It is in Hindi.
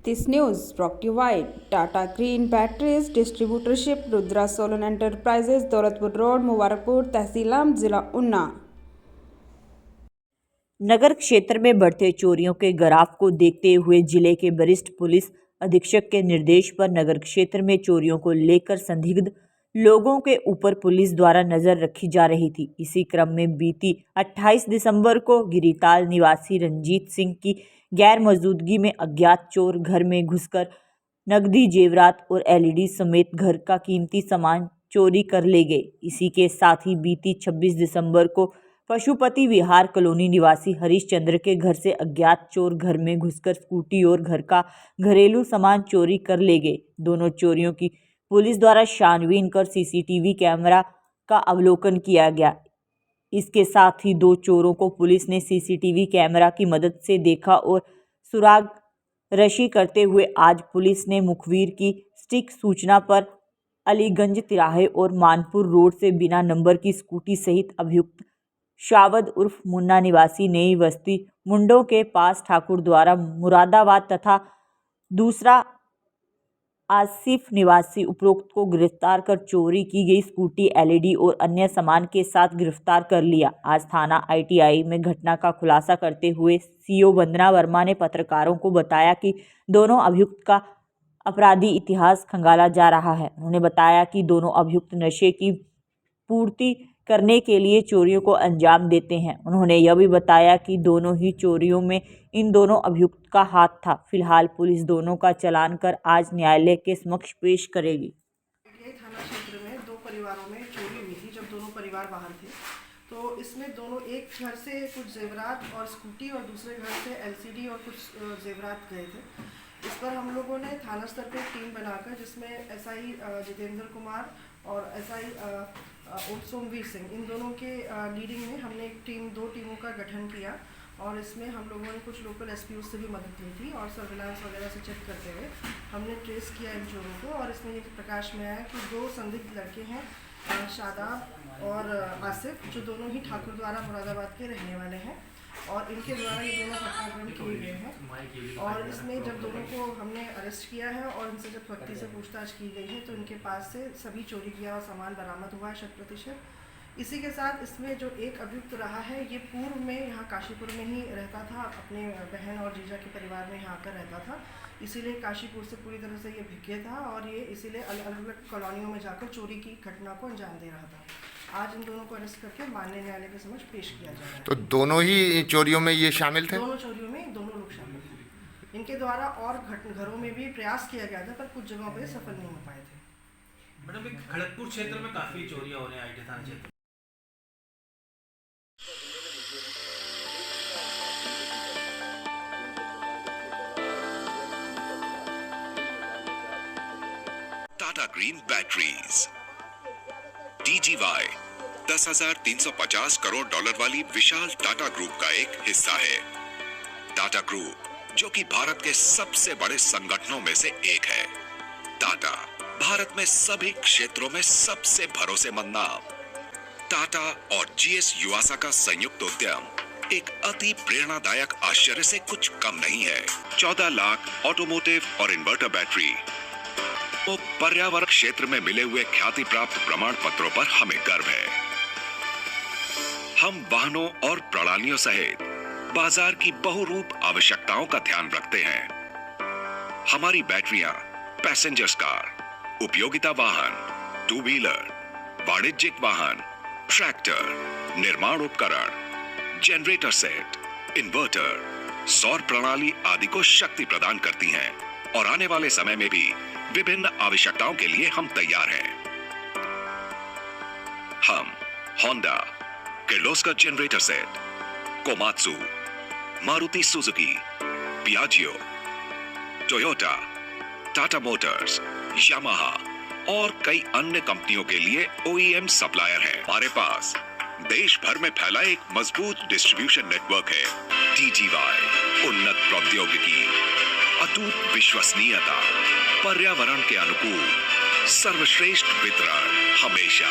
This news brought to you by Tata Green Batteries Distributorship, Rudra Solar Enterprises, Daulatpur road, Mubarakpur, tehsil Amb, जिला उन्ना। नगर क्षेत्र में बढ़ते चोरियों के ग्राफ को देखते हुए जिले के वरिष्ठ पुलिस अधीक्षक के निर्देश पर नगर क्षेत्र में चोरियों को लेकर संदिग्ध लोगों के ऊपर पुलिस द्वारा नजर रखी जा रही थी। इसी क्रम में बीती 28 दिसंबर को गिरिताल निवासी रंजीत सिंह की गैर मौजूदगी में अज्ञात चोर घर में घुसकर नकदी, जेवरात और एलईडी समेत घर का कीमती सामान चोरी कर ले गए। इसी के साथ ही बीती 26 दिसंबर को पशुपति विहार कॉलोनी निवासी हरीश चंद्र के घर से अज्ञात चोर घर में घुसकर स्कूटी और घर का घरेलू सामान चोरी कर ले गए। दोनों चोरियों की पुलिस द्वारा छानबीन कर सीसीटीवी कैमरा का अवलोकन किया गया। इसके साथ ही दो चोरों को पुलिस ने सीसीटीवी कैमरा की मदद से देखा और सुराग रशी करते हुए आज पुलिस ने मुखबिर की स्टिक सूचना पर अलीगंज तिराहे और मानपुर रोड से बिना नंबर की स्कूटी सहित अभियुक्त शावद उर्फ मुन्ना निवासी नई बस्ती मुंडो के पास ठाकुर द्वारा मुरादाबाद तथा दूसरा आसिफ निवासी उपरोक्त को गिरफ्तार कर चोरी की गई स्कूटी, एलईडी और अन्य सामान के साथ गिरफ्तार कर लिया। आज थाना आईटीआई में घटना का खुलासा करते हुए सीओ वंदना वर्मा ने पत्रकारों को बताया कि दोनों अभियुक्त का अपराधी इतिहास खंगाला जा रहा है। उन्होंने बताया कि दोनों अभियुक्त नशे की पूर्ति करने के लिए चोरियों को अंजाम देते हैं। उन्होंने यह भी बताया कि दोनों ही चोरियों में इन दोनों अभियुक्त का हाथ था। फिलहाल पुलिस दोनों का चालान कर आज न्यायालय के समक्ष पेश करेगी। थाना क्षेत्र में दो परिवारों में चोरी हुई थी जब दोनों परिवार बाहर थे। तो इसमें दोनों एक घर से कुछ जेवरात और स्कूटी और दूसरे घर से एलसीडी और कुछ जेवरात गए थे। इस पर हम लोगों ने थाना स्तर पर टीम बनाकर, जिसमें एसआई जितेंद्र कुमार और एसआई सोमवीर सिंह, इन दोनों के लीडिंग में हमने दो टीमों का गठन किया और इसमें हम लोगों ने कुछ लोकल एसपीओ से भी मदद ली थी और सर्विलांस वगैरह से चेक करते हुए हमने ट्रेस किया इन चोरों को। और इसमें ये प्रकाश में आया कि दो संदिग्ध लड़के हैं, शादाब और आसिफ, जो दोनों ही ठाकुर द्वारा मुरादाबाद के रहने वाले हैं और इनके द्वारा ये दोनों घटनाक्रम किए गए हैं। और इसमें जब दोनों को हमने अरेस्ट किया है और इनसे जब व्यक्ति से पूछताछ की गई है तो इनके पास से सभी चोरी किया हुआ सामान बरामद हुआ है 100%। इसी के साथ इसमें जो एक अभियुक्त रहा है, ये पूर्व में यहाँ काशीपुर में ही रहता था, अपने बहन और जीजा के परिवार में यहाँ आकर रहता था, इसीलिए काशीपुर से पूरी तरह से ये भिगे था और ये इसीलिए अलग अलग कॉलोनियों में जाकर चोरी की घटना को अंजाम दे रहा था। आज इन दोनों को अरेस्ट करके माननीय न्यायालय के समक्ष पेश किया जा रहा है। तो दोनों ही चोरियों में ये शामिल थे? दोनों चोरियों में दोनों लोग शामिल थे। इनके द्वारा और घरों में भी प्रयास किया गया था पर कुछ जगहों पर सफल नहीं हो पाए थे। मैडम, खड़गपुर क्षेत्र में काफी चोरियां हो रही हैं आईटी थाना क्षेत्र। Tata green batteries TGY 10,350 crore dollar वाली विशाल टाटा ग्रुप का एक हिस्सा है। टाटा ग्रुप, जो कि भारत के सबसे बड़े संगठनों में से एक है। टाटा भारत में सभी क्षेत्रों में सबसे भरोसेमंद नाम। टाटा और GS युवासा का संयुक्त उद्यम एक अति प्रेरणादायक आश्चर्य से कुछ कम नहीं है। 14 लाख ऑटोमोटिव और इन्वर्टर बैटरी तो पर्यावरण क्षेत्र में मिले हुए ख्याति प्राप्त प्रमाण पत्रों पर हमें गर्व है। हम वाहनों और प्रणालियों सहित बाजार की बहुरूप आवश्यकताओं का ध्यान रखते हैं। हमारी बैटरियां पैसेंजर्स कार, उपयोगिता वाहन, टू व्हीलर, वाणिज्यिक वाहन, ट्रैक्टर, निर्माण उपकरण, जनरेटर सेट, इन्वर्टर, सौर प्रणाली आदि को शक्ति प्रदान करती हैं और आने वाले समय में भी विभिन्न आवश्यकताओं के लिए हम तैयार हैं। हम Honda, Kirloskar generator set, Komatsu, Maruti Suzuki, Piaggio, Toyota, Tata Motors, Yamaha और कई अन्य कंपनियों के लिए OEM सप्लायर हैं। हमारे पास देश भर में फैला एक मजबूत डिस्ट्रीब्यूशन नेटवर्क है। TGY, उन्नत प्रौद्योगिकी, अटूट विश्वसनीयता, पर्यावरण के अनुकूल, सर्वश्रेष्ठ वितरण हमेशा।